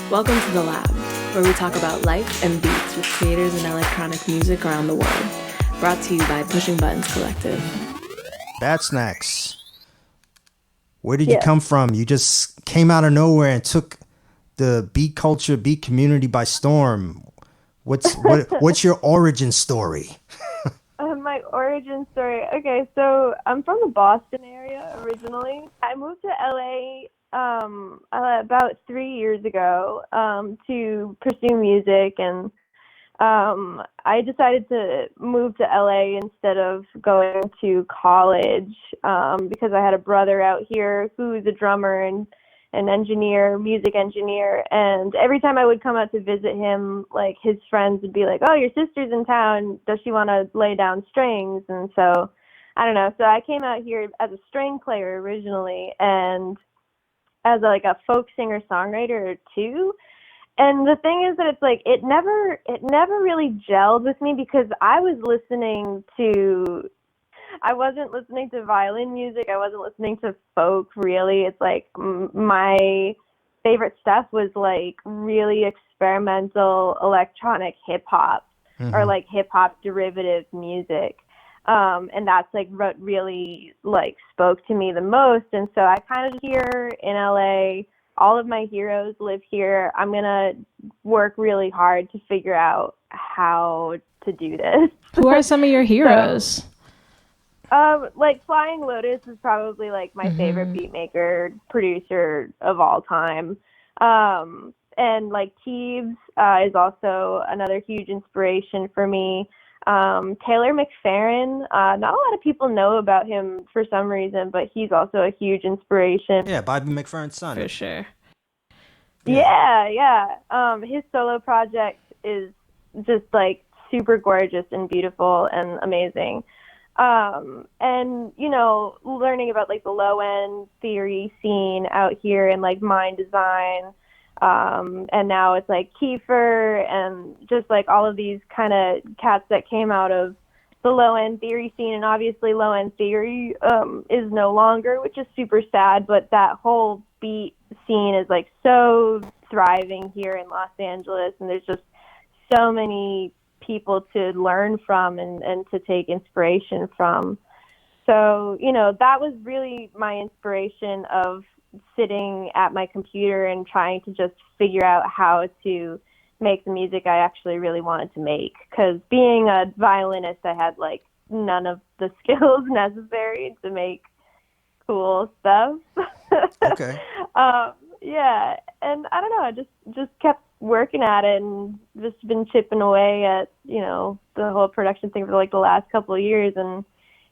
Welcome to The Lab, where we talk about life and beats with creators in electronic music around the world. Brought to you by Pushing Buttons Collective. Bad Snacks. Where did you come from? You just came out of nowhere and took the beat culture, beat community by storm. What's your origin story? My origin story. Okay, so I'm from the Boston area originally. I moved to LA about 3 years ago to pursue music, and I decided to move to LA instead of going to college because I had a brother out here who's a drummer and an engineer, music engineer, and every time I would come out to visit him, like, his friends would be like, "Oh, your sister's in town, does she want to lay down strings?" And so, I don't know, so I came out here as a string player originally, and as a folk singer-songwriter too. And the thing is that it's like, it never really gelled with me because I wasn't listening to violin music. I wasn't listening to folk, really. It's like my favorite stuff was like really experimental electronic hip hop or like hip hop derivative music. And that's like what really like spoke to me the most. And so I kind of here in LA, all of my heroes live here. I'm going to work really hard to figure out how to do this. Who are some of your heroes? Like Flying Lotus is probably like my favorite beat maker, producer of all time. And like Teebs is also another huge inspiration for me. Taylor McFerrin, not a lot of people know about him for some reason, but he's also a huge inspiration. Yeah, Bobby McFerrin's son. For sure. Yeah. His solo project is just like super gorgeous and beautiful and amazing. And, you know, learning about like the low end theory scene out here and like Mind Design. And now it's like Kiefer and just like all of these kind of cats that came out of the low end theory scene. And obviously low end theory is no longer, which is super sad, but that whole beat scene is like so thriving here in Los Angeles, and there's just so many people to learn from and to take inspiration from. So, you know, that was really my inspiration of sitting at my computer and trying to just figure out how to make the music I actually really wanted to make. Because being a violinist, I had like none of the skills necessary to make cool stuff. Okay. Yeah, and I don't know, I just kept working at it and just been chipping away at, you know, the whole production thing for like the last couple of years. And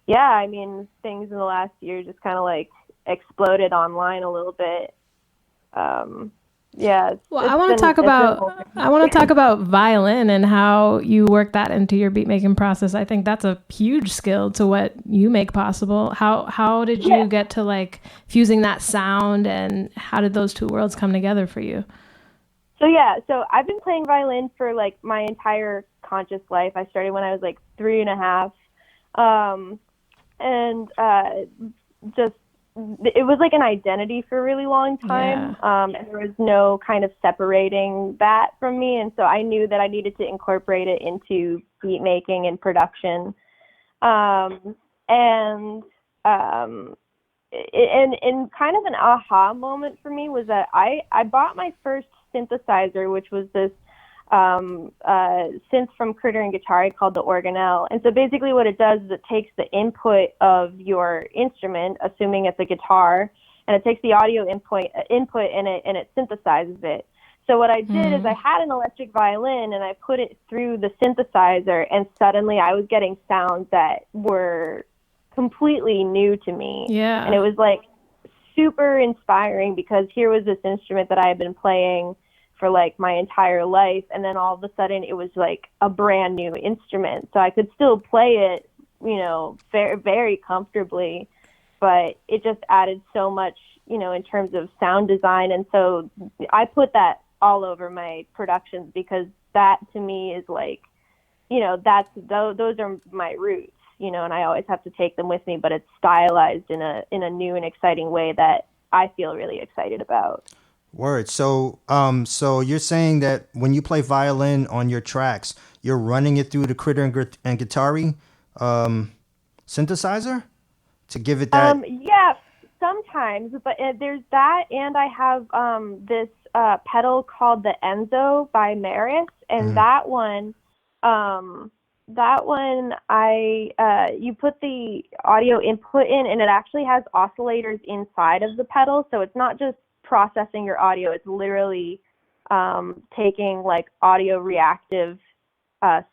yeah, I mean, things in the last year just kind of like exploded online a little bit. Yeah. Well, I want to talk about violin and how you work that into your beat making process. I think that's a huge skill to what you make possible. How did you get to like fusing that sound, and how did those two worlds come together for you? So I've been playing violin for like my entire conscious life. I started when I was like 3.5. Just it was like an identity for a really long time. And there was no kind of separating that from me. And so I knew that I needed to incorporate it into beat making and production. And kind of an aha moment for me was that I bought my first synthesizer, which was this synth from Critter and Guitar called the Organelle. And so basically what it does is it takes the input of your instrument, assuming it's a guitar, and it takes the audio input and it synthesizes it. So what I did is I had an electric violin and I put it through the synthesizer, and suddenly I was getting sounds that were completely new to me. Yeah. And it was like super inspiring because here was this instrument that I had been playing for like my entire life, and then all of a sudden it was like a brand new instrument. So I could still play it, you know, very, very comfortably, but it just added so much, you know, in terms of sound design. And so I put that all over my productions because that to me is like, you know, those are my roots, you know, and I always have to take them with me, but it's stylized in a new and exciting way that I feel really excited about. Word. So you're saying that when you play violin on your tracks, you're running it through the Critter and Guitari um, synthesizer to give it that. Yeah, sometimes, but there's that, and I have this pedal called the Enzo by Maris, and Mhm. that one I you put the audio input in, and it actually has oscillators inside of the pedal, so it's not just processing your audio; it's literally taking like audio reactive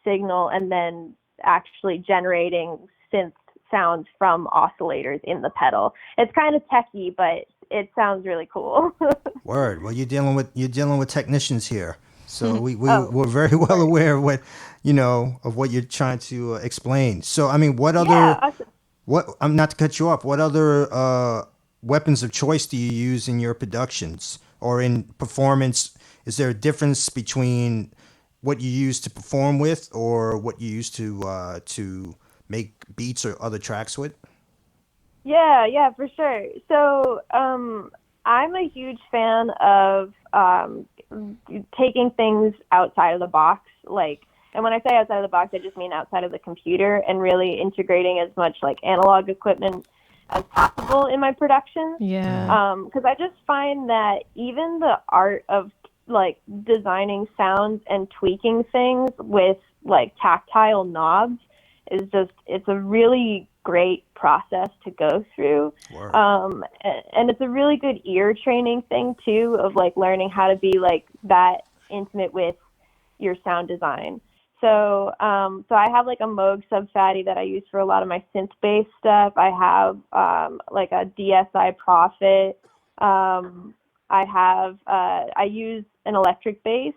signal and then actually generating synth sounds from oscillators in the pedal. It's kind of techy, but it sounds really cool. Word. Well, you're dealing with technicians here, so Oh, we're very well word. aware of what you're trying to explain. So I mean, Yeah, awesome. I'm not to cut you off. What other weapons of choice do you use in your productions or in performance? Is there a difference between what you use to perform with or what you use to make beats or other tracks with? Yeah, for sure. So, I'm a huge fan of taking things outside of the box. Like, and when I say outside of the box, I just mean outside of the computer and really integrating as much like analog equipment as possible in my productions. Yeah. Because I just find that even the art of like designing sounds and tweaking things with like tactile knobs is just, it's a really great process to go through. Word. And it's a really good ear training thing too, of like learning how to be like that intimate with your sound design. So I have like a Moog sub fatty that I use for a lot of my synth bass stuff. I have like a DSI Prophet. I use an electric bass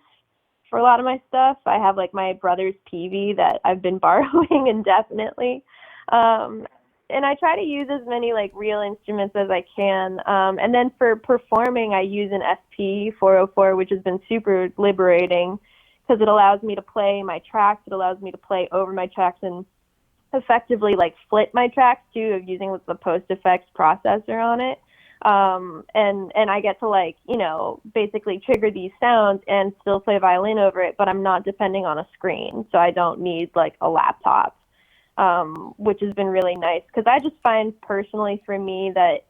for a lot of my stuff. I have like my brother's PV that I've been borrowing indefinitely. Um, and I try to use as many like real instruments as I can. And then for performing, I use an SP 404, which has been super liberating because it allows me to play my tracks. It allows me to play over my tracks and effectively like flip my tracks too, of using the post effects processor on it. And I get to like, basically trigger these sounds and still play violin over it, but I'm not depending on a screen. So I don't need like a laptop, which has been really nice because I just find personally for me that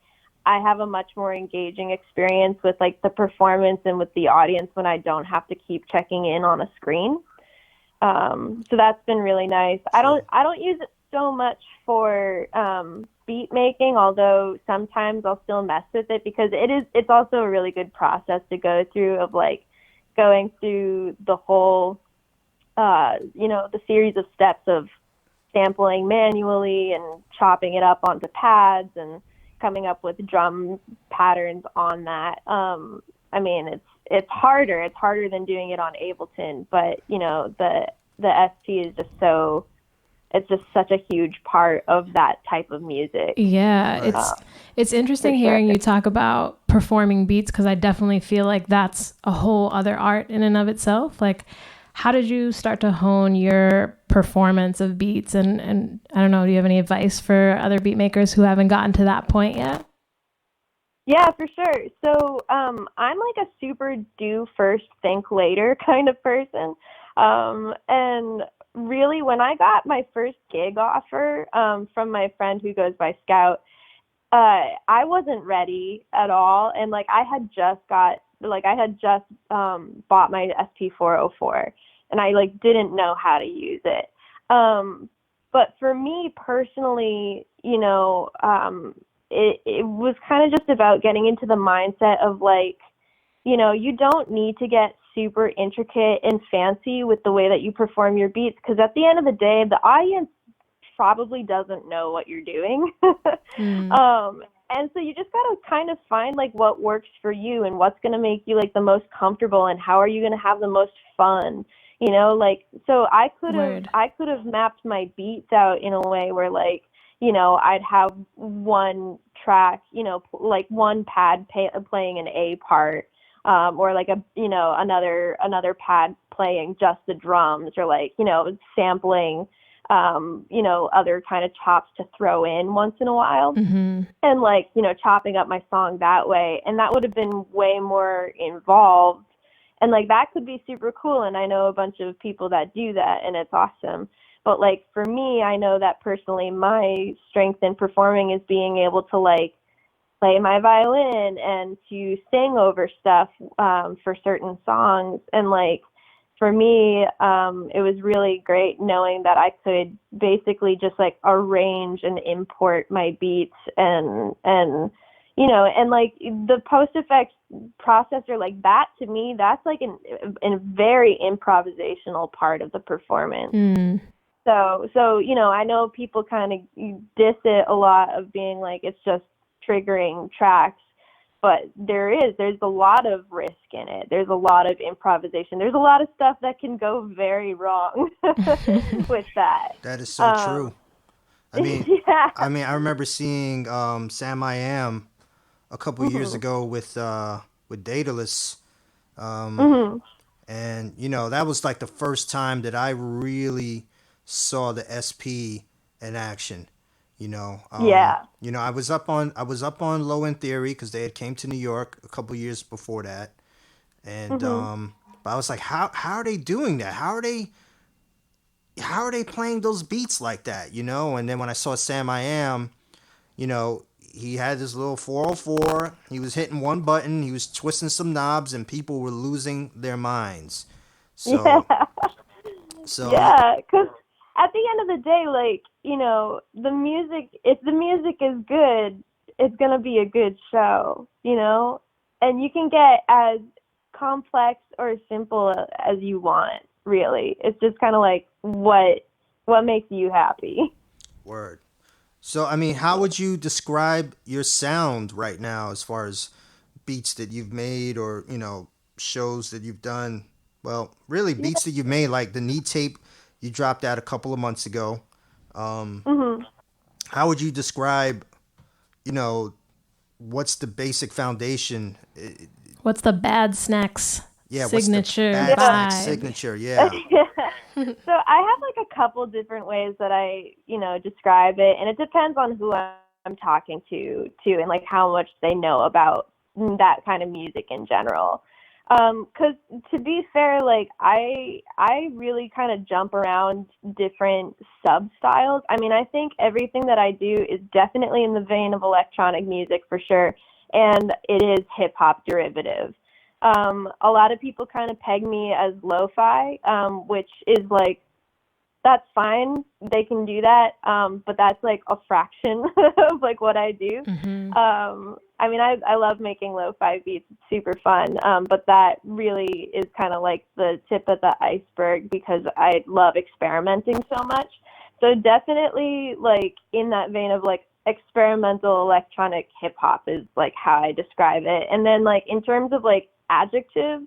I have a much more engaging experience with like the performance and with the audience when I don't have to keep checking in on a screen. So that's been really nice. I don't use it so much for beat making, although sometimes I'll still mess with it because it's also a really good process to go through of like going through the whole the series of steps of sampling manually and chopping it up onto pads and coming up with drum patterns on that. I mean, it's harder. It's harder than doing it on Ableton, but the SP is just so. It's just such a huge part of that type of music. Yeah, it's interesting hearing you talk about performing beats because I definitely feel like that's a whole other art in and of itself. Like, how did you start to hone your performance of beats? And I don't know, do you have any advice for other beat makers who haven't gotten to that point yet? Yeah, for sure. So I'm like a super do first, think later kind of person. And really, when I got my first gig offer from my friend who goes by Scout, I wasn't ready at all. And like I had just bought my SP404 and I like didn't know how to use it. But for me personally, it was kind of just about getting into the mindset of like, you don't need to get super intricate and fancy with the way that you perform your beats because at the end of the day, the audience probably doesn't know what you're doing. And so you just got to kind of find like what works for you and what's going to make you like the most comfortable and how are you going to have the most fun, like, so I could have mapped my beats out in a way where like, I'd have one track, like one pad playing an A part, or like another pad playing just the drums, or like, sampling other kind of chops to throw in once in a while. Mm-hmm. And like, chopping up my song that way. And that would have been way more involved. And like, that could be super cool. And I know a bunch of people that do that, and it's awesome. But like, for me, I know that personally my strength in performing is being able to like play my violin and to sing over stuff for certain songs. And like, for me, it was really great knowing that I could basically just like arrange and import my beats and like the post effects processor, like that to me, that's like a very improvisational part of the performance. Mm. So I know people kind of diss it a lot of being like it's just triggering tracks, but there's a lot of risk in it. There's a lot of improvisation. There's a lot of stuff that can go very wrong with that. That is so true. I mean, yeah. I remember seeing Sam I Am a couple years ago with Daedalus, and that was like the first time that I really saw the SP in action. I was up on Low End Theory because they had came to New York a couple years before that, and but I was like, how are they doing that? How are they playing those beats like that? And then when I saw Sam I Am, he had this little 404. He was hitting one button. He was twisting some knobs, and people were losing their minds. So, yeah, because at the end of the day, like, the music, if the music is good, it's going to be a good show, and you can get as complex or simple as you want, really. It's just kind of like what makes you happy. Word. So, I mean, how would you describe your sound right now as far as beats that you've made or, shows that you've done? Well, really beats that you've made, like the Knee Tape you dropped out a couple of months ago. How would you describe, what's the basic foundation? What's the Bad Snacks signature what's the Bad Snacks vibe? signature, yeah. So I have like a couple different ways that I, describe it, and it depends on who I'm talking to too, and like how much they know about that kind of music in general. 'Cause to be fair, like I really kind of jump around different sub styles. I mean, I think everything that I do is definitely in the vein of electronic music for sure, and it is hip hop derivative. A lot of people kind of peg me as lo-fi, which is like, that's fine. They can do that. But that's like a fraction of like what I do. I mean, I love making lo-fi beats. It's super fun. But that really is kind of like the tip of the iceberg because I love experimenting so much. So definitely like in that vein of like experimental electronic hip hop is like how I describe it. And then like in terms of like adjectives,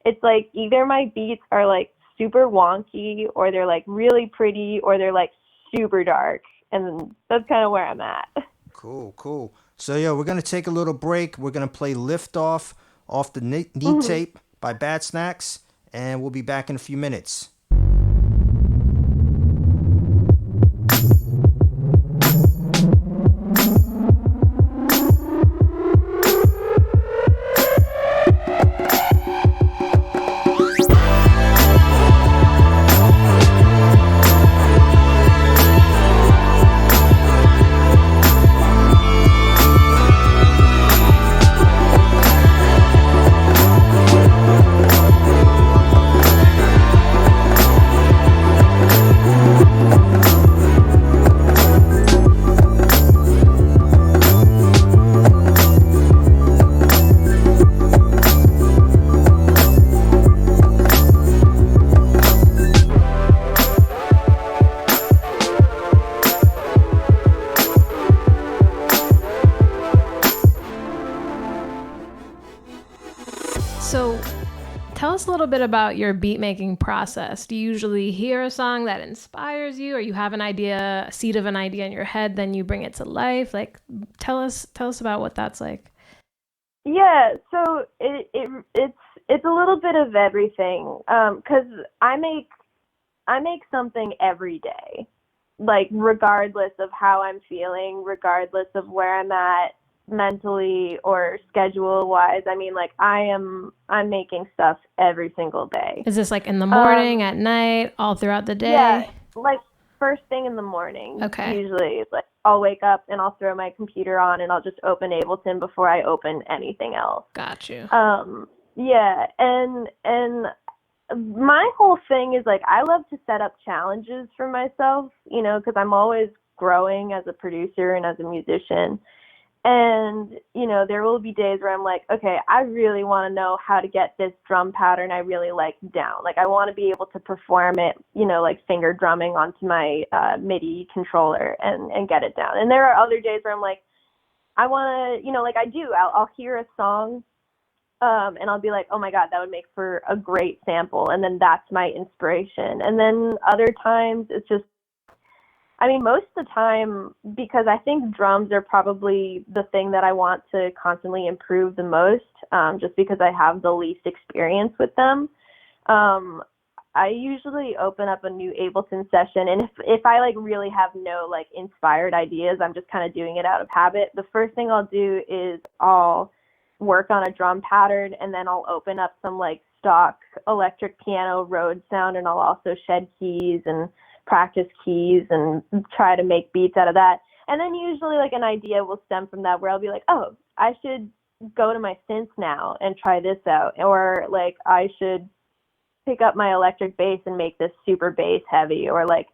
it's like either my beats are like super wonky or they're like really pretty or they're like super dark, and that's kind of where I'm at. Cool. So yeah, we're gonna take a little break. We're gonna play Lift Off the Knee Tape by Bad Snacks, and we'll be back in a few minutes. So tell us a little bit about your beat making process. Do you usually hear a song that inspires you, or you have an idea, a seed of an idea in your head, then you bring it to life? Like, tell us about what that's like. Yeah, so it's a little bit of everything. 'Cause I make I make something every day, like regardless of how I'm feeling, regardless of where I'm at mentally or schedule wise. I mean, like I'm making stuff every single day. Is this like in the morning, at night, all throughout the day? Yeah, like first thing in the morning. Okay. Usually, like I'll wake up and I'll throw my computer on and I'll just open Ableton before I open anything else. Got you. Yeah, and my whole thing is like I love to set up challenges for myself, you know, because I'm always growing as a producer and as a musician. And, you know, there will be days where I'm like, okay, I really want to know how to get this drum pattern I really like down. Like I want to be able to perform it, you know, like finger drumming onto my MIDI controller and get it down. And there are other days where I'm like, I want to, you know, like I do, I'll hear a song and I'll be like, oh my God, that would make for a great sample. And then that's my inspiration. And then other times it's just, I mean, most of the time, because I think drums are probably the thing that I want to constantly improve the most, just because I have the least experience with them. I usually open up a new Ableton session, and if I like really have no like inspired ideas, I'm just kind of doing it out of habit. The first thing I'll do is I'll work on a drum pattern, and then I'll open up some like stock electric piano Rhodes sound, and I'll also shed keys and practice keys and try to make beats out of that. And then usually like an idea will stem from that where I'll be like, oh, I should go to my synths now and try this out. Or like I should pick up my electric bass and make this super bass heavy. Or like,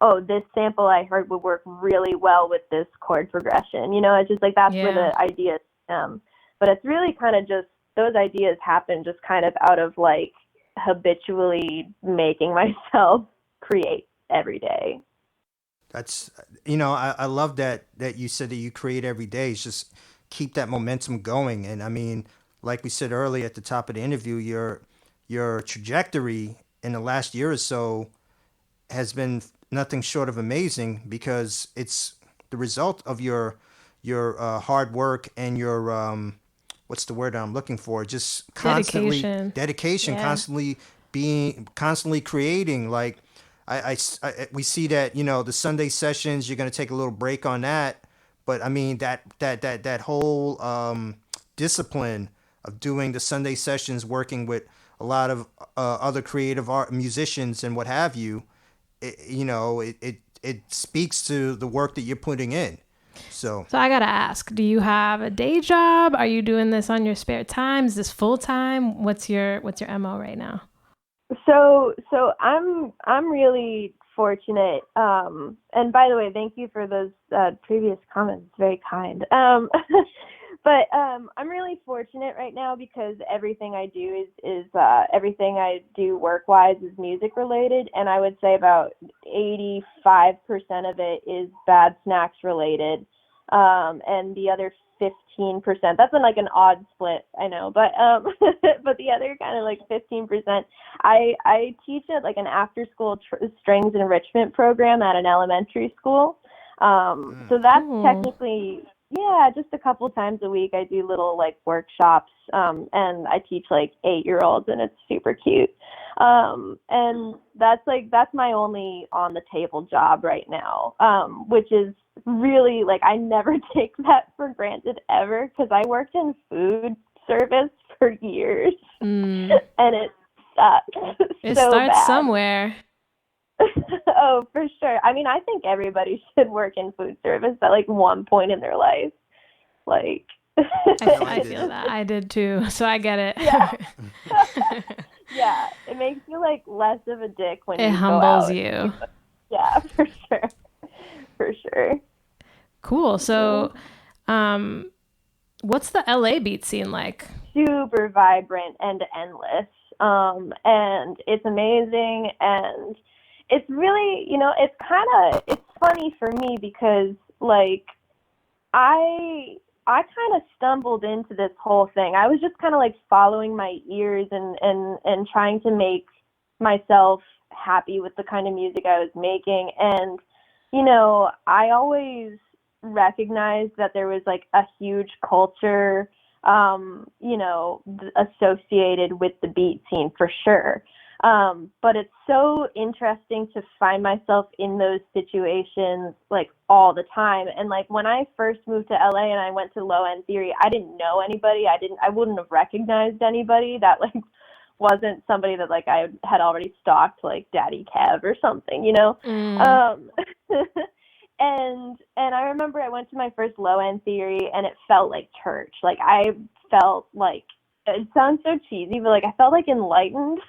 oh, this sample I heard would work really well with this chord progression. You know, it's just like that's where the ideas stem. But it's really kind of just those ideas happen just kind of out of like habitually making myself create every day. That's, you know, I love that you said that you create every day. It's just keep that momentum going. And I mean, like we said earlier at the top of the interview, your trajectory in the last year or so has been nothing short of amazing, because it's the result of your hard work and your what's the word I'm looking for? Just constantly dedication, constantly creating. Like we see that, you know, the Sunday sessions, you're going to take a little break on that. But I mean, that whole discipline of doing the Sunday sessions, working with a lot of other creative art musicians and what have you, it speaks to the work that you're putting in. So I got to ask, do you have a day job? Are you doing this on your spare time? Is this full time? What's your MO right now? So I'm really fortunate. And by the way, thank you for those previous comments. Very kind. But I'm really fortunate right now because everything I do is everything I do work-wise is music related, and I would say about 85% of it is Bad Snacks related, and the other 15%, that's like an odd split, I know, but but the other kind of like 15%, I teach at like an after-school strings enrichment program at an elementary school, so that's technically. Yeah, just a couple times a week I do little like workshops, and I teach like 8-year-olds, and it's super cute. And that's my only on the table job right now, which is really like I never take that for granted ever, because I worked in food service for years, and it sucks. It so starts bad. Somewhere. Oh, for sure. I mean, I think everybody should work in food service at like one point in their life. Like, I feel that. I did too. So I get it. Yeah. Yeah. It makes you like less of a dick when it you humbles go out. you. Yeah, for sure. For sure. Cool. So, what's the LA beat scene like? Super vibrant and endless. And it's amazing, and it's really, you know, it's funny for me because like I kind of stumbled into this whole thing. I was just kind of like following my ears and trying to make myself happy with the kind of music I was making. And, you know, I always recognized that there was like a huge culture, you know, associated with the beat scene for sure. But it's so interesting to find myself in those situations like all the time. And like when I first moved to LA and I went to Low End Theory, I didn't know anybody. I wouldn't have recognized anybody that like wasn't somebody that like I had already stalked, like Daddy Kev or something, you know? And I remember I went to my first Low End Theory and it felt like church. Like I felt like, it sounds so cheesy, but like I felt like enlightened.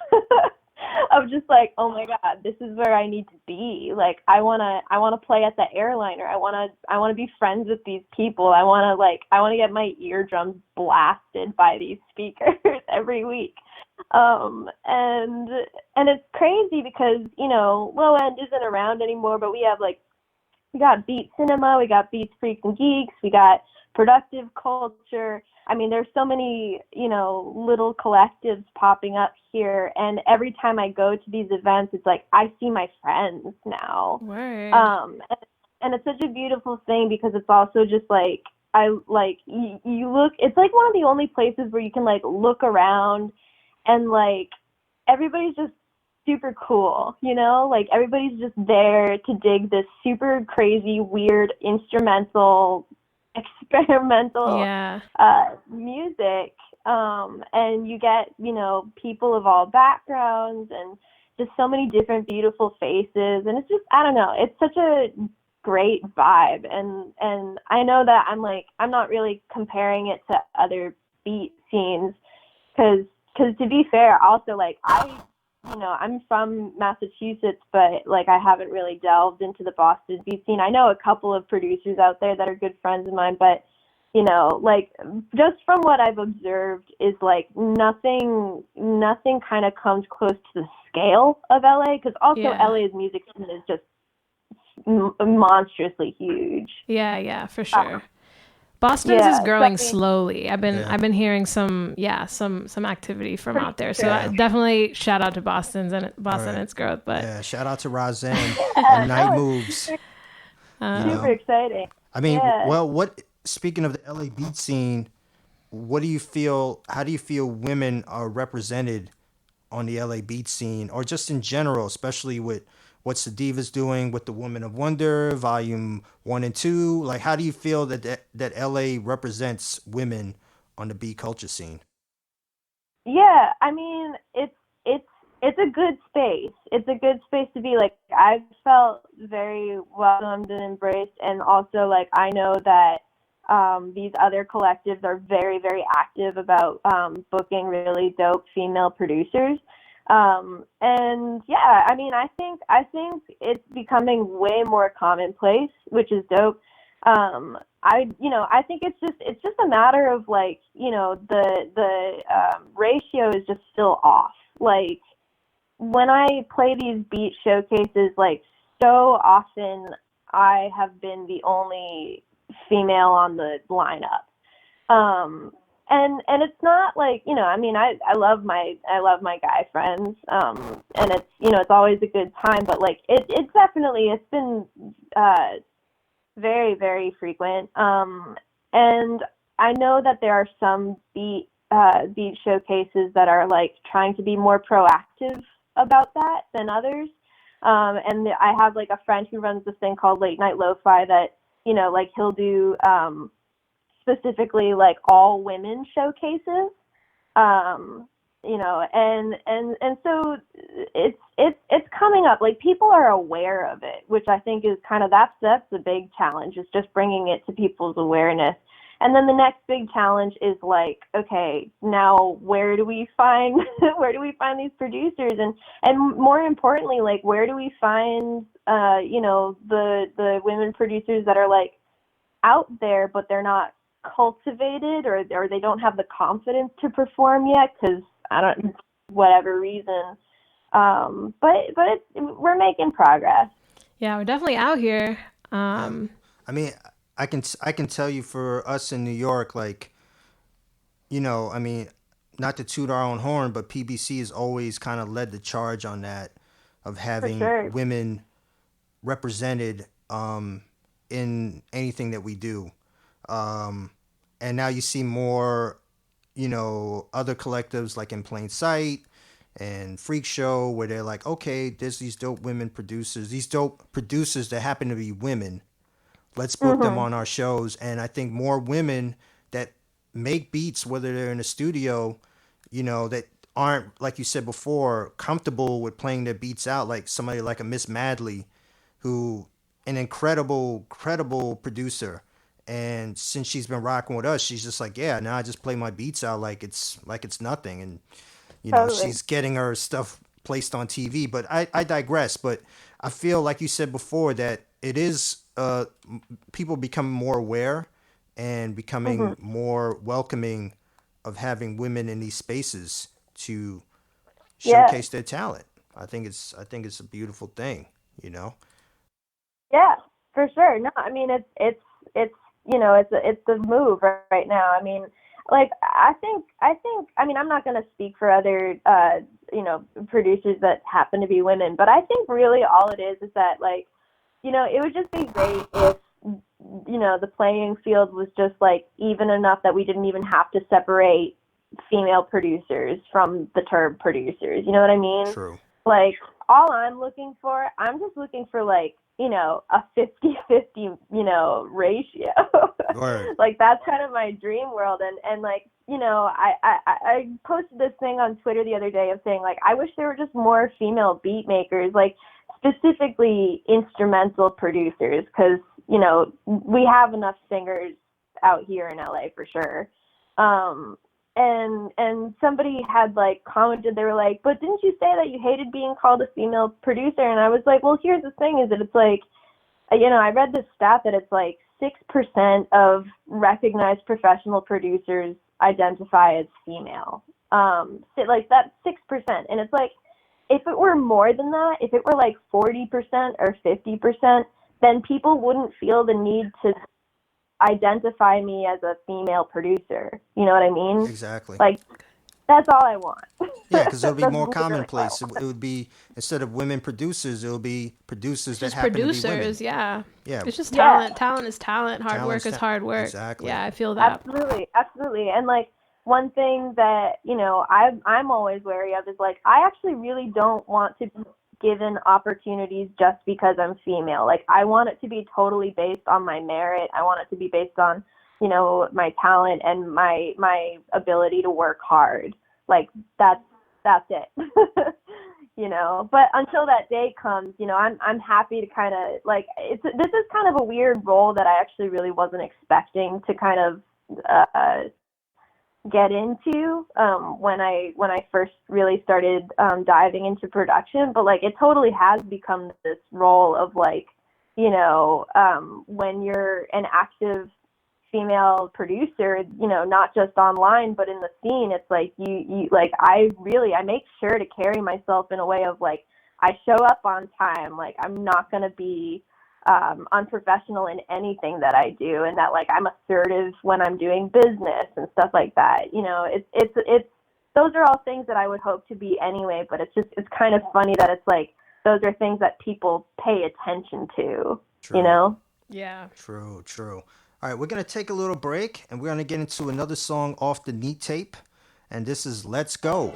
Of just like, oh my God, this is where I need to be. Like I wanna play at the airliner. I wanna be friends with these people. I wanna get my eardrums blasted by these speakers every week. And it's crazy because, you know, Low End isn't around anymore, but we got Beat Cinema, we got Beats Freaks and Geeks, we got Productive Culture. I mean, there's so many, you know, little collectives popping up here, and every time I go to these events, it's like I see my friends now. Word. And it's such a beautiful thing because it's also just like you look. It's like one of the only places where you can like look around, and like everybody's just super cool, you know? Like everybody's just there to dig this super crazy, weird, instrumental, experimental music, and you get, you know, people of all backgrounds and just so many different beautiful faces, and it's just, I don't know, it's such a great vibe, and I know that I'm not really comparing it to other beat scenes, because to be fair, also like I'm from Massachusetts, but like I haven't really delved into the Boston beat scene. I know a couple of producers out there that are good friends of mine, but you know, like just from what I've observed is like nothing kind of comes close to the scale of LA, because also LA's music scene is just monstrously huge. Yeah, for sure. Boston's is growing slowly. I've been hearing some activity from out there. So definitely shout out to Boston and its growth. But shout out to Roseanne and Night Moves. Super exciting. I mean, speaking of the LA beat scene, how do you feel women are represented on the LA beat scene, or just in general, especially with What's the Divas doing with the Woman of Wonder, Volume 1 and 2? Like, how do you feel that LA represents women on the beat culture scene? Yeah, I mean, it's a good space. It's a good space to be. Like, I've felt very welcomed and embraced, and also, like, I know that these other collectives are very, very active about booking really dope female producers. And yeah, I mean, I think it's becoming way more commonplace, which is dope. I think it's just a matter of like, you know, the ratio is just still off. Like when I play these beat showcases, like so often I have been the only female on the lineup. And it's not like, you know, I mean, I love my guy friends, and it's, you know, it's always a good time, but like it's been very, very frequent, and I know that there are some beat showcases that are like trying to be more proactive about that than others, and I have like a friend who runs this thing called Late Night Lo-Fi that, you know, like he'll do specifically like all women showcases, you know, and so it's coming up. Like people are aware of it, which I think is kind of that's the big challenge, is just bringing it to people's awareness. And then the next big challenge is like, okay, now where do we find these producers, and more importantly, like where do we find you know, the women producers that are like out there but they're not cultivated, or they don't have the confidence to perform yet because whatever reason, but we're making progress. Yeah, we're definitely out here. I mean, I can tell you, for us in New York, like, you know, I mean, not to toot our own horn, but PBC has always kind of led the charge on that, of having women represented in anything that we do. And now you see more, you know, other collectives like In Plain Sight, and Freak Show, where they're like, okay, there's these dope women producers, these dope producers that happen to be women. Let's book them on our shows. And I think more women that make beats, whether they're in a studio, that aren't, like you said before, comfortable with playing their beats out, like somebody like a Miss Madley, who an incredible, credible producer. And since she's been rocking with us, she's just like, yeah, now I just play my beats out like it's nothing. And she's getting her stuff placed on TV. But I digress. But I feel like you said before that it is people becoming more aware and becoming more welcoming of having women in these spaces to showcase their talent. I think it's a beautiful thing, Yeah, for sure. No, I mean it's it's the move right now. I mean, like I think I mean I'm not going to speak for other producers that happen to be women, but I think really all it is that like it would just be great if the playing field was just like even enough that we didn't even have to separate female producers from the term producers. You know what I mean? True. Like I'm just looking for like a 50-50 ratio. Right. Like that's kind of my dream world. And like I posted this thing on Twitter the other day of saying like I wish there were just more female beat makers, like specifically instrumental producers, because we have enough singers out here in LA for sure. And somebody had like commented, they were like, but didn't you say that you hated being called a female producer? And I was like, well, here's the thing is that it's like, I read this stat that it's like 6% of recognized professional producers identify as female. So like that's 6%. And it's like, if it were more than that, if it were like 40% or 50%, then people wouldn't feel the need to identify me as a female producer. You know what I mean? Exactly. Like, that's all I want. Yeah, because it'll be more commonplace. It would be, instead of women producers, it'll be producers that happen to be women. Producers, yeah. Yeah. It's just talent. Yeah. Talent is talent. Hard work is hard work. Exactly. Yeah, I feel that. Absolutely. And like, one thing that, I'm always wary of is like, I actually really don't want to be given opportunities just because I'm female. Like, I want it to be totally based on my merit. I want it to be based on, my talent and my ability to work hard. Like, that's it. But until that day comes, I'm happy to kind of like, this is kind of a weird role that I actually really wasn't expecting to kind of get into when I first really started diving into production. But like, it totally has become this role of like, when you're an active female producer, not just online but in the scene, it's like you like I make sure to carry myself in a way of like, I show up on time, like I'm not going to be unprofessional in anything that I do, and that like I'm assertive when I'm doing business and stuff like that. It's those are all things that I would hope to be anyway, but it's kind of funny that it's like those are things that people pay attention to. True. Yeah. True. All right, we're going to take a little break, and we're going to get into another song off the Neat tape, and this is Let's Go.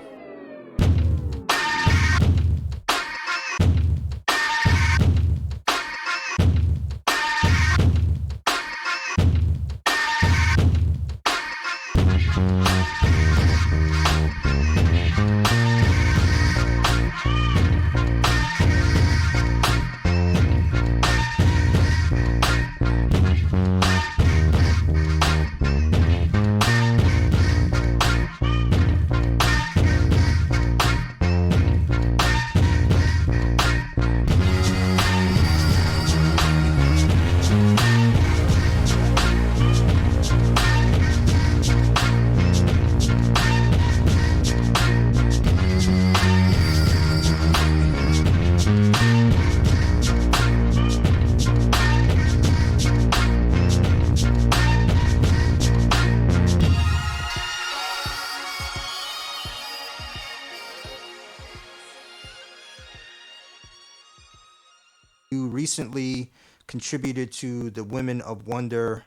You recently contributed to the Women of Wonder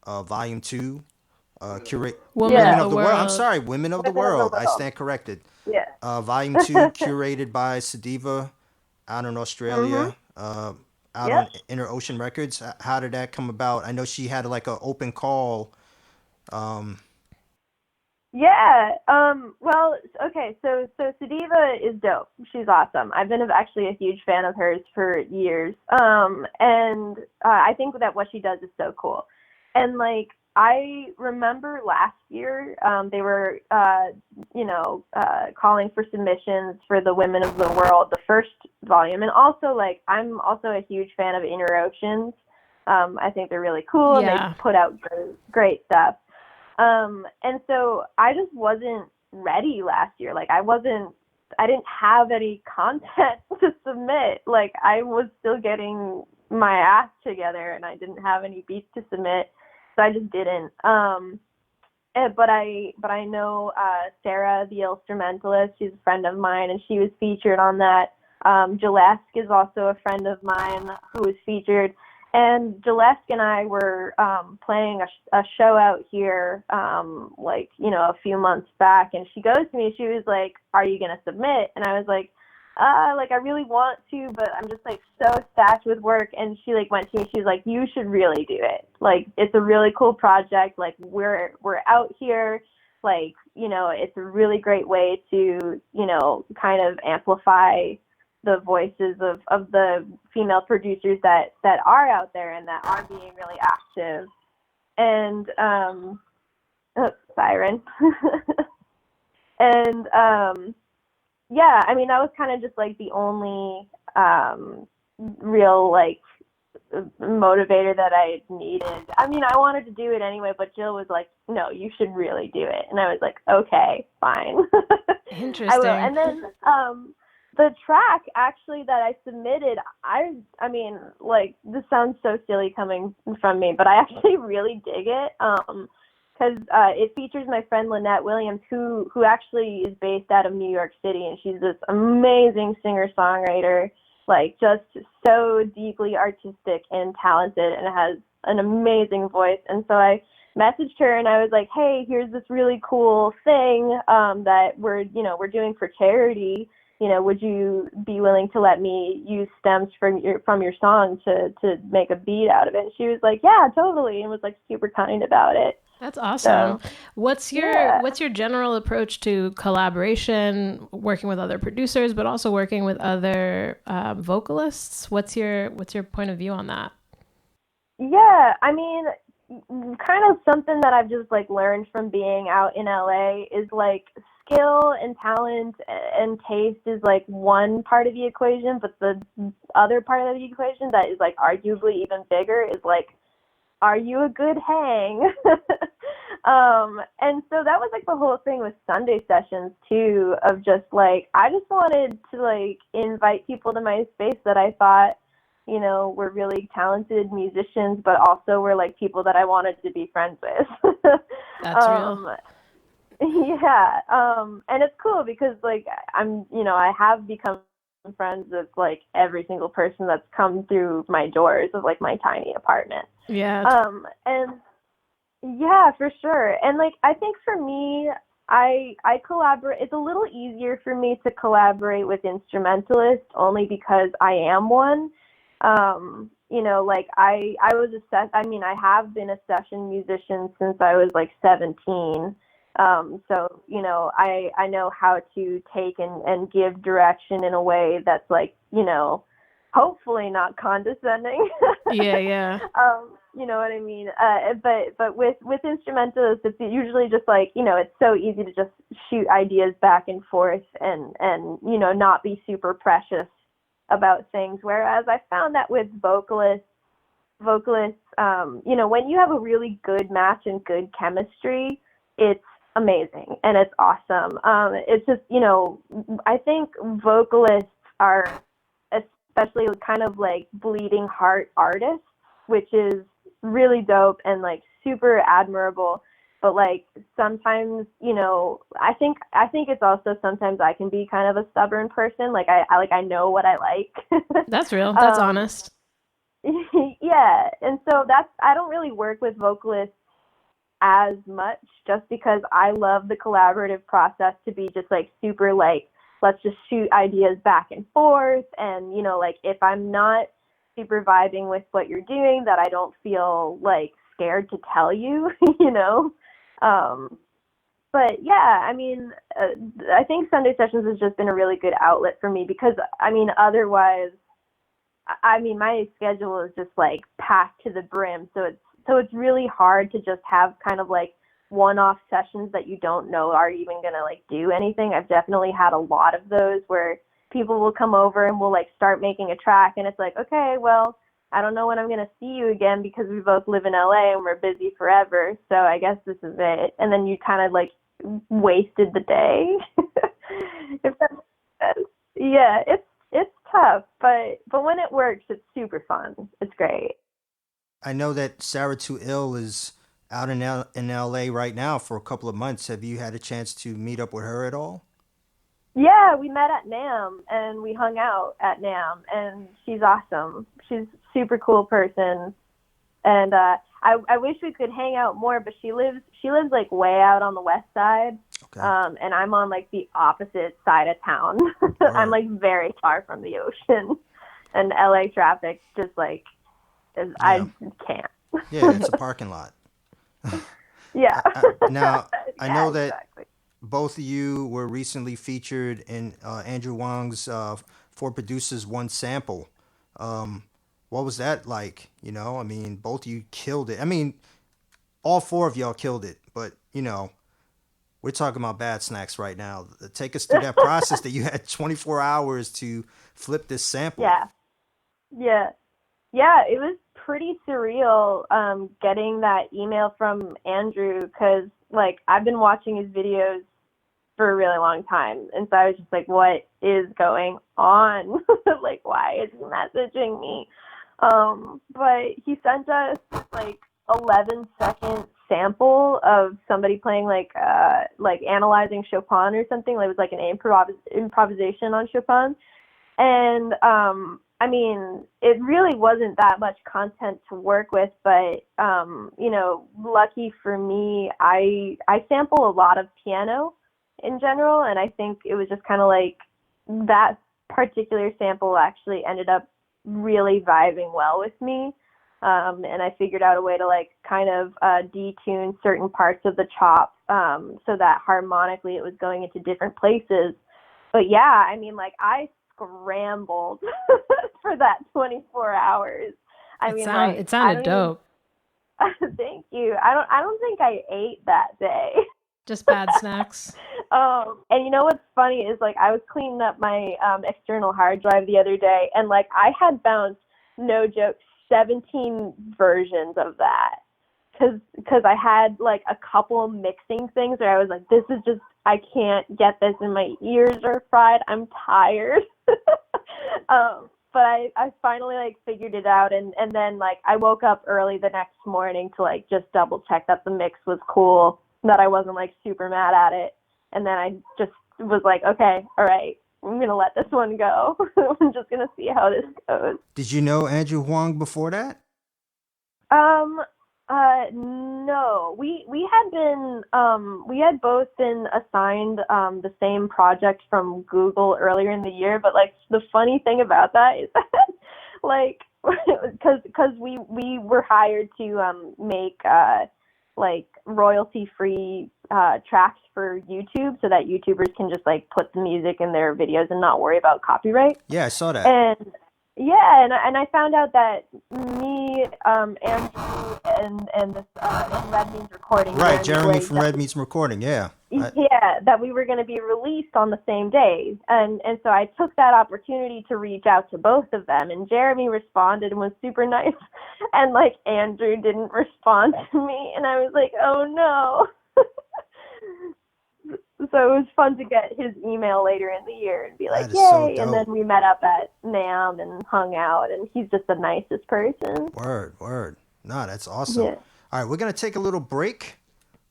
Volume 2. Women of the World. I'm sorry, Women of the World. I stand corrected. Yeah. Volume 2, curated by Sadiva out in Australia, out on Yep. Inner Ocean Records. How did that come about? I know she had like an open call. Yeah. Well, okay. So Sadiva is dope. She's awesome. I've been actually a huge fan of hers for years. And I think that what she does is so cool. And like I remember last year, they were, calling for submissions for the Women of the World, the first volume. And also, like, I'm also a huge fan of Inner Oceans. I think they're really cool. Yeah. And they put out great stuff. And so I just wasn't ready last year. Like I didn't have any content to submit. Like I was still getting my act together and I didn't have any beats to submit. So I just didn't. But I know, Sarah, the instrumentalist, she's a friend of mine and she was featured on that. Gillespie is also a friend of mine who was featured. And Gillespie and I were playing a show out here, a few months back. And she goes to me, she was like, "Are you going to submit?" And I was like, I really want to, but I'm just like so stacked with work. And she like went to me, she was like, "You should really do it. Like, it's a really cool project. Like we're out here. Like, it's a really great way to, kind of amplify the voices of the female producers that are out there and that are being really active." And siren. And yeah, I mean that was kind of just like the only real like motivator that I needed. I mean, I wanted to do it anyway, but Jill was like, "No, you should really do it." And I was like, "Okay, fine." Interesting. I will. And then the track actually that I submitted, I mean, like, this sounds so silly coming from me, but I actually really dig it, because it features my friend Lynette Williams, who actually is based out of New York City, and she's this amazing singer-songwriter, like, just so deeply artistic and talented, and has an amazing voice. And so I messaged her and I was like, "Hey, here's this really cool thing that we're doing for charity. Would you be willing to let me use stems from your song to make a beat out of it?" And she was like, "Yeah, totally," and was like super kind about it. That's awesome. So, What's your general approach to collaboration, working with other producers, but also working with other vocalists? What's your point of view on that? Yeah, I mean, kind of something that I've just like learned from being out in LA is like skill and talent and taste is like one part of the equation, but the other part of the equation that is like arguably even bigger is like, are you a good hang? And so that was like the whole thing with Sunday sessions too, of just like, I just wanted to like invite people to my space that I thought, were really talented musicians, but also were like people that I wanted to be friends with. That's real. Yeah. And it's cool because like I have become friends with like every single person that's come through my doors of like my tiny apartment. Yeah. And yeah, for sure. And like, I think for me, I collaborate. It's a little easier for me to collaborate with instrumentalists only because I am one. Like I have been a session musician since I was like 17. So, I know how to take and give direction in a way that's like, hopefully not condescending. Yeah. You know what I mean? But with instrumentalists, it's usually just like, it's so easy to just shoot ideas back and forth and not be super precious about things. Whereas I found that with vocalists, when you have a really good match and good chemistry, it's amazing and it's awesome. It's just, I think vocalists are especially kind of like bleeding heart artists, which is really dope and like super admirable. But like sometimes, I think it's also sometimes I can be kind of a stubborn person. Like I know what I like. That's real. That's honest. Yeah. And so I don't really work with vocalists as much, just because I love the collaborative process to be just like super like, let's just shoot ideas back and forth. And, you know, like if I'm not super vibing with what you're doing, that I don't feel like scared to tell you, you know? But yeah, I mean, I think Sunday sessions has just been a really good outlet for me because, I mean, otherwise, I mean, my schedule is just like packed to the brim. So it's really hard to just have kind of like one-off sessions that you don't know are even going to like do anything. I've definitely had a lot of those where people will come over and we'll like start making a track and it's like, okay, well, I don't know when I'm going to see you again because we both live in LA and we're busy forever. So I guess this is it. And then you kind of like wasted the day. If that makes sense. Yeah, it's tough, but when it works, it's super fun. It's great. I know that Sarah Too Ill is out in LA right now for a couple of months. Have you had a chance to meet up with her at all? Yeah, we met at NAMM and we hung out at NAMM, and she's awesome. She's a super cool person, and I wish we could hang out more, but she lives like way out on the west side, Okay. and I'm on like the opposite side of town. I'm like very far from the ocean, and LA traffic just like I can't. Yeah, it's a parking lot. Yeah. Now, I know that exactly. both of you were recently featured in Andrew Wang's Four Producers, One Sample. What was that like? You know, I mean, both of you killed it. I mean, all four of y'all killed it, but, you know, we're talking about Bad Snacks right now. Take us through that process that you had 24 hours to flip this sample. Yeah, it was pretty surreal getting that email from Andrew because, like, I've been watching his videos for a really long time. And so I was just like, what is going on? Like, why is he messaging me? But he sent us, like, 11-second sample of somebody playing, like analyzing Chopin or something. It was, like, an improvisation on Chopin. And, I mean, it really wasn't that much content to work with, but, you know, lucky for me, I sample a lot of piano in general, and I think it was just kind of like that particular sample actually ended up really vibing well with me, and I figured out a way to, like, kind of detune certain parts of the chop so that harmonically it was going into different places. But, yeah, I mean, like, I scrambled for that 24 hours. It sounded dope. Thank you. I don't think I ate that day. Just bad snacks. And you know what's funny is, like, I was cleaning up my external hard drive the other day, and, like, I had bounced, no joke, 17 versions of that. Because I had, like, a couple of mixing things where I was like, this is just, I can't get this, and my ears are fried. I'm tired. But I finally, like, figured it out, and then, like, I woke up early the next morning to, like, just double check that the mix was cool, that I wasn't, like, super mad at it, and then I just was like, okay, all right, I'm gonna let this one go. I'm just gonna see how this goes. Did you know Andrew Huang before that? No, we had both been assigned the same project from Google earlier in the year, but, like, the funny thing about that is that, like, because we were hired to make like royalty-free tracks for YouTube so that YouTubers can just, like, put the music in their videos and not worry about copyright. Yeah, I saw that. And yeah, and I found out that me, Andrew, and this Red Means Recording. Right, Jeremy from Red Means Recording, yeah. Yeah, that we were going to be released on the same day. And so I took that opportunity to reach out to both of them. And Jeremy responded and was super nice. And, like, Andrew didn't respond to me. And I was like, oh, no. So it was fun to get his email later in the year and be like, yay. So and then we met up at NAMM and hung out. And he's just the nicest person. Word. No, that's awesome. Yeah. All right, we're going to take a little break.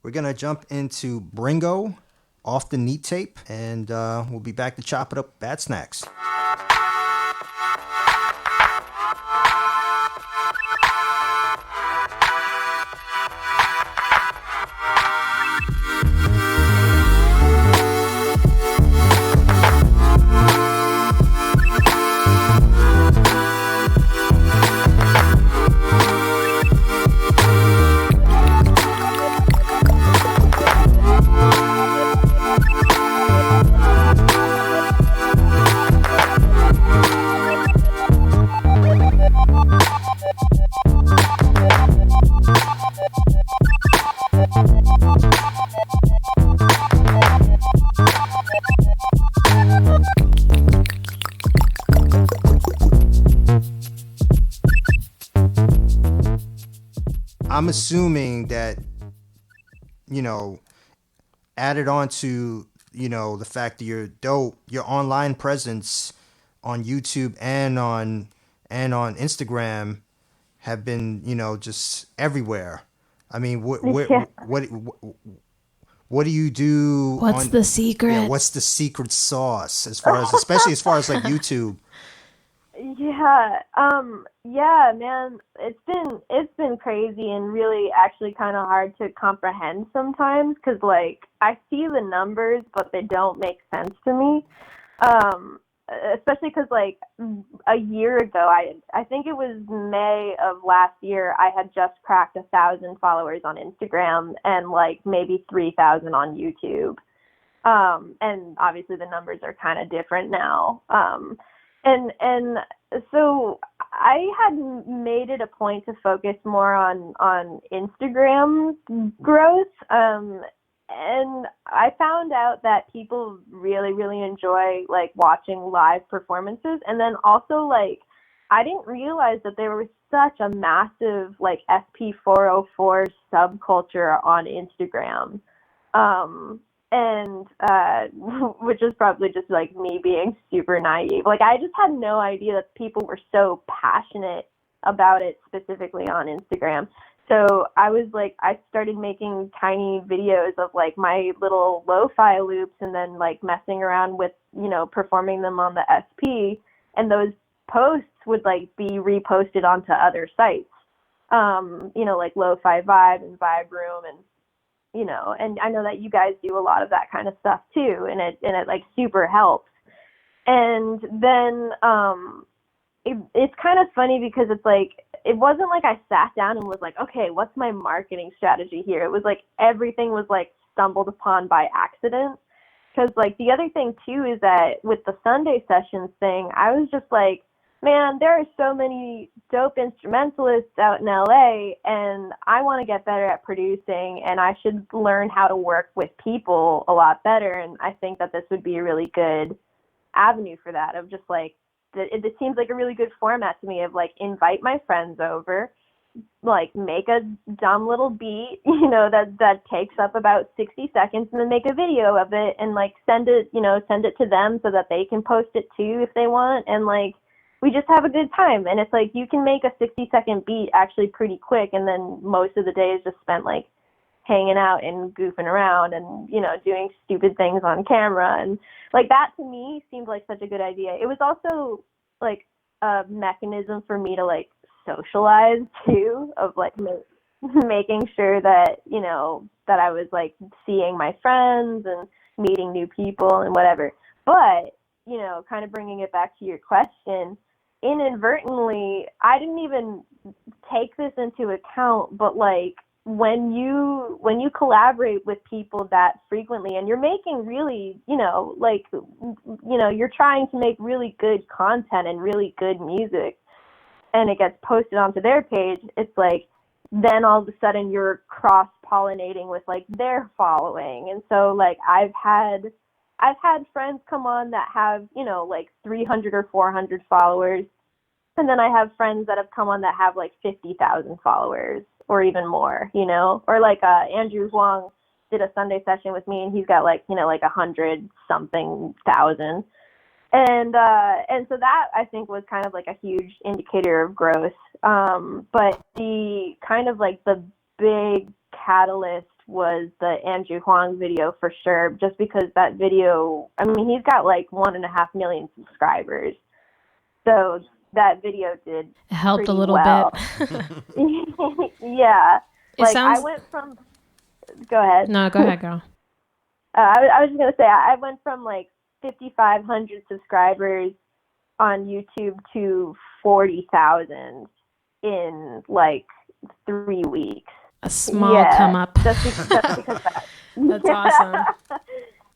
We're going to jump into Bringo off the Neat Tape, and we'll be back to chop it up Bad Snacks. I'm assuming that, you know, added on to, you know, the fact that you're dope, your online presence on YouTube and on Instagram have been, you know, just everywhere. I mean, what do you do? What's the secret? Yeah, what's the secret sauce especially as far as like YouTube? Yeah, man, it's been crazy and really actually kind of hard to comprehend sometimes because like I see the numbers but they don't make sense to me. Especially because like a year ago, I think it was May of last year, I had just cracked 1,000 followers on Instagram and like maybe 3,000 on YouTube. And obviously the numbers are kind of different now. And so I had made it a point to focus more on Instagram growth. And I found out that people really, really enjoy like watching live performances. And then also like, I didn't realize that there was such a massive like SP404 subculture on Instagram. Which is probably just like me being super naive. Like I just had no idea that people were so passionate about it specifically on Instagram. So I started making tiny videos of like my little lo-fi loops and then like messing around with, you know, performing them on the SP, and those posts would like be reposted onto other sites, you know, like Lo-Fi Vibe and Vibe Room, and you know, and I know that you guys do a lot of that kind of stuff too, and it like super helps. And then it's kind of funny because it's like, it wasn't like I sat down and was like, okay, what's my marketing strategy here? It was like everything was like stumbled upon by accident. Because like the other thing too is that with the Sunday sessions thing, I was just like, man, there are so many dope instrumentalists out in LA, and I want to get better at producing, and I should learn how to work with people a lot better. And I think that this would be a really good avenue for that, of just like, it seems like a really good format to me of like invite my friends over, like make a dumb little beat, you know, that takes up about 60 seconds, and then make a video of it and like send it to them so that they can post it too if they want. And like, we just have a good time. And it's like, you can make a 60-second beat actually pretty quick. And then most of the day is just spent like hanging out and goofing around and, you know, doing stupid things on camera. And like, that to me seemed like such a good idea. It was also like a mechanism for me to like socialize too, of like making sure that, you know, that I was like seeing my friends and meeting new people and whatever. But, you know, kind of bringing it back to your question, inadvertently, I didn't even take this into account, but like when you collaborate with people that frequently and you're making really, you know, like, you know, you're trying to make really good content and really good music, and it gets posted onto their page, it's like, then all of a sudden you're cross-pollinating with like their following. And so like I've had friends come on that have, you know, like 300 or 400 followers. And then I have friends that have come on that have like 50,000 followers or even more, you know, or like Andrew Huang did a Sunday session with me, and he's got like, you know, like 100-something thousand. And so that I think was kind of like a huge indicator of growth. But the kind of like the big catalyst was the Andrew Huang video for sure, just because that video, I mean, he's got like 1.5 million subscribers. So that video did helped a little well. bit. Yeah. Like sounds... I went from, go ahead. No, go ahead, girl. I was just going to say, I went from like 5,500 subscribers on YouTube to 40,000 in like 3 weeks. A small come up. Just because that. That's awesome.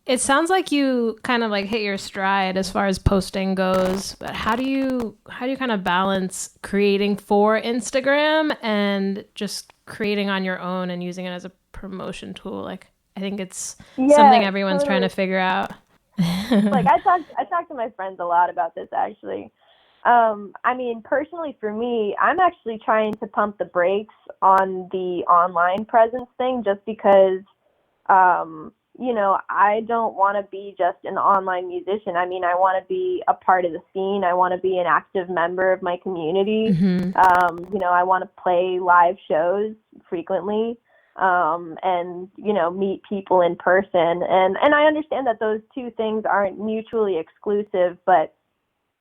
It sounds like you kind of like hit your stride as far as posting goes, but how do you kind of balance creating for Instagram and just creating on your own and using it as a promotion tool? Like, I think it's something everyone's trying to figure out. Like I talk to my friends a lot about this actually. I mean, personally for me, I'm actually trying to pump the brakes on the online presence thing just because, you know, I don't want to be just an online musician. I mean, I want to be a part of the scene. I want to be an active member of my community. You know, I want to play live shows frequently, and, you know, meet people in person. And I understand that those two things aren't mutually exclusive, but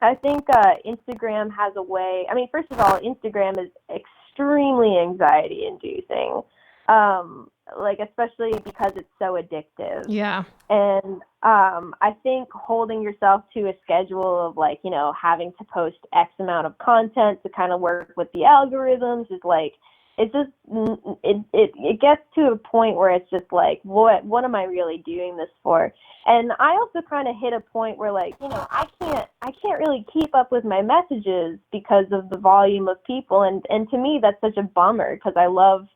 I think Instagram has a way. I mean, first of all, Instagram is extremely anxiety inducing, like especially because it's so addictive. Yeah. And I think holding yourself to a schedule of like, you know, having to post X amount of content to kind of work with the algorithms is like, it's just it gets to a point where it's just like, what am I really doing this for? And I also kind of hit a point where like, you know, I can't really keep up with my messages because of the volume of people, and to me that's such a bummer because I love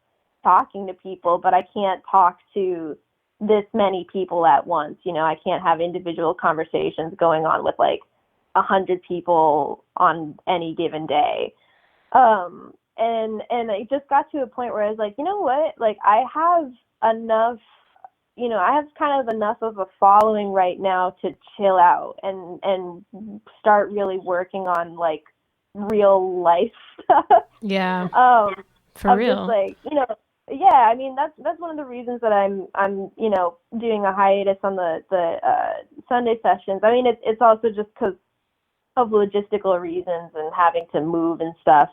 talking to people, but I can't talk to this many people at once. You know, I can't have individual conversations going on with like 100 people on any given day. And it just got to a point where I was like, you know what? Like I have enough, you know, I have kind of enough of a following right now to chill out and start really working on like real life stuff. Yeah. For real. Just like, you know, yeah, I mean that's one of the reasons that I'm you know, doing a hiatus on the Sunday sessions. I mean it's also just because of logistical reasons and having to move and stuff.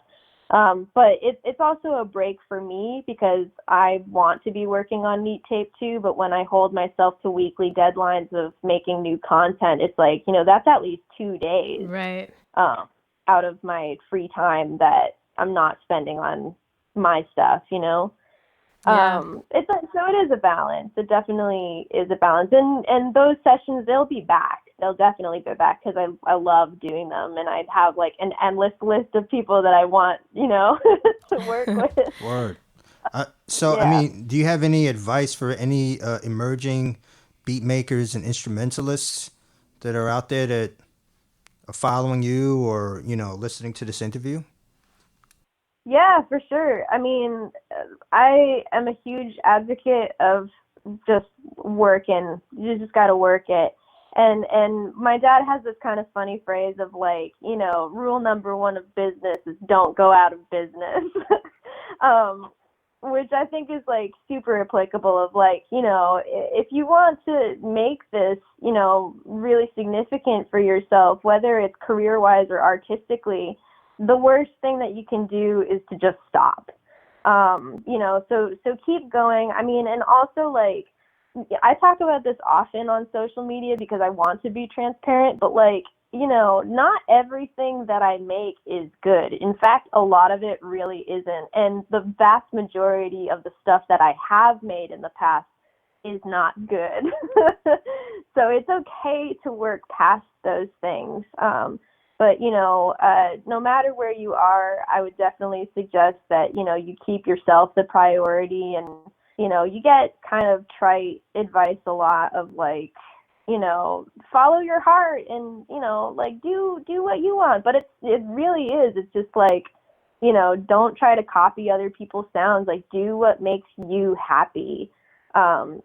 But it's also a break for me because I want to be working on Neat Tape too, but when I hold myself to weekly deadlines of making new content, it's like, you know, that's at least 2 days Right. Out of my free time that I'm not spending on my stuff, you know? Yeah. So it is a balance. It definitely is a balance. And those sessions, they'll be back. They'll definitely be back because I love doing them, and I'd have like an endless list of people that I want, you know, to work with. Word. So, Yeah. I mean, do you have any advice for any emerging beat makers and instrumentalists that are out there that are following you or, you know, listening to this interview? Yeah, for sure. I mean, I am a huge advocate of just working. You just got to work it. And my dad has this kind of funny phrase of like, you know, rule number 1 of business is don't go out of business. Which I think is like super applicable of like, you know, if you want to make this, you know, really significant for yourself, whether it's career-wise or artistically, the worst thing that you can do is to just stop. You know, so keep going. I mean, and also like, I talk about this often on social media because I want to be transparent, but like, you know, not everything that I make is good. In fact, a lot of it really isn't. And the vast majority of the stuff that I have made in the past is not good. So it's okay to work past those things. But, you know, no matter where you are, I would definitely suggest that, you know, you keep yourself the priority. And, you know, you get kind of trite advice a lot of like, you know, follow your heart and, you know, like do what you want. But it really is. It's just like, you know, don't try to copy other people's sounds. Like do what makes you happy. And,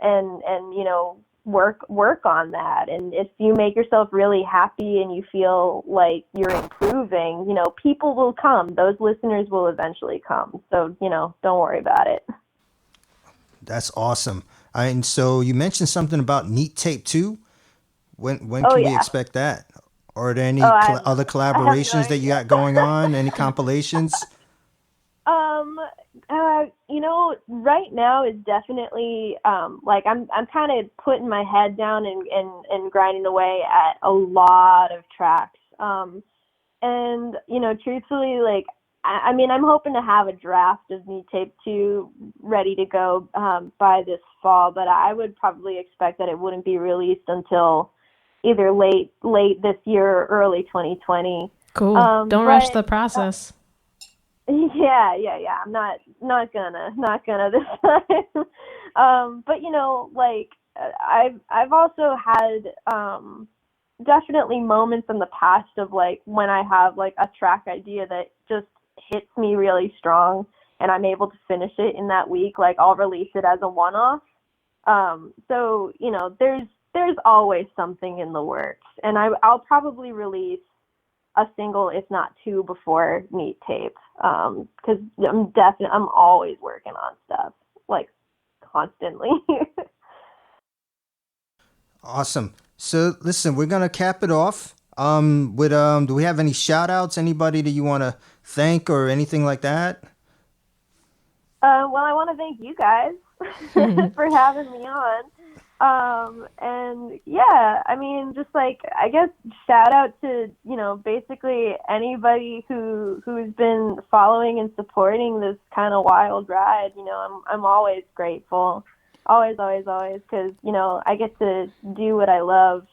you know, work on that. And if you make yourself really happy and you feel like you're improving, you know, people will come. Those listeners will eventually come. So, you know, don't worry about it. That's awesome. And so you mentioned something about Neat Tape 2. When can we expect that? Or are there any other collaborations that you got going on? Any compilations? You know, right now is definitely like I'm kind of putting my head down and grinding away at a lot of tracks. And you know, truthfully, like I mean, I'm hoping to have a draft of Neat Tape 2 ready to go by this fall, but I would probably expect that it wouldn't be released until either late this year or early 2020. Cool. Don't rush the process. Yeah. I'm not gonna this time. But you know, like I've also had definitely moments in the past of like when I have like a track idea that just hits me really strong and I'm able to finish it in that week. Like I'll release it as a one-off. So, you know, there's always something in the works, and I'll probably release a single, if not two, before Meat Tape. Cause I'm always working on stuff, like constantly. Awesome. So listen, we're gonna cap it off. Do we have any shout outs? Anybody that you want to thank or anything like that? Well, I want to thank you guys for having me on. And yeah, I mean, just like, I guess shout out to, you know, basically anybody who's been following and supporting this kind of wild ride. You know, I'm always grateful. Always, always, always, because, you know, I get to do what I love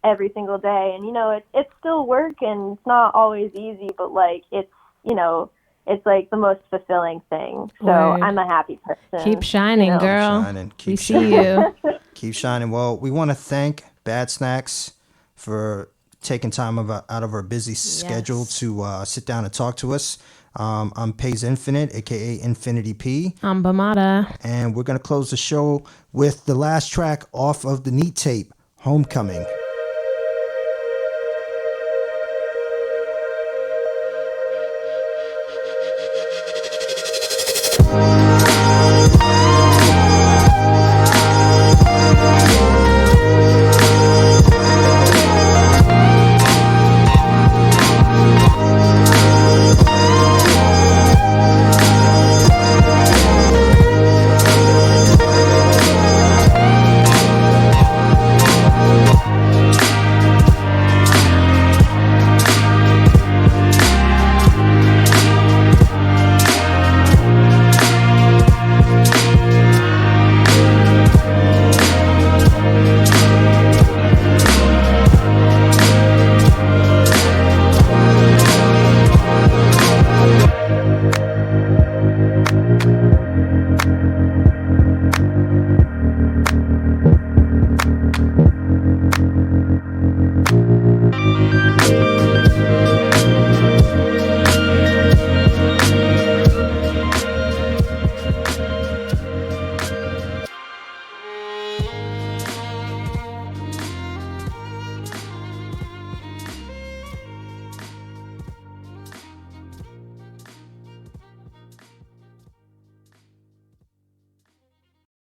every single day. And, you know, it's still work and it's not always easy, but, like, it's, you know, it's, like, the most fulfilling thing. So Word. I'm a happy person. Keep shining, you know? girl. Keep shining. We see you. Keep shining. Well, we want to thank Bad Snacks for taking time out of our busy schedule to sit down and talk to us. I'm Pays Infinite, aka Infinity P. I'm Bamada. And we're going to close the show with the last track off of the Neat Tape, Homecoming.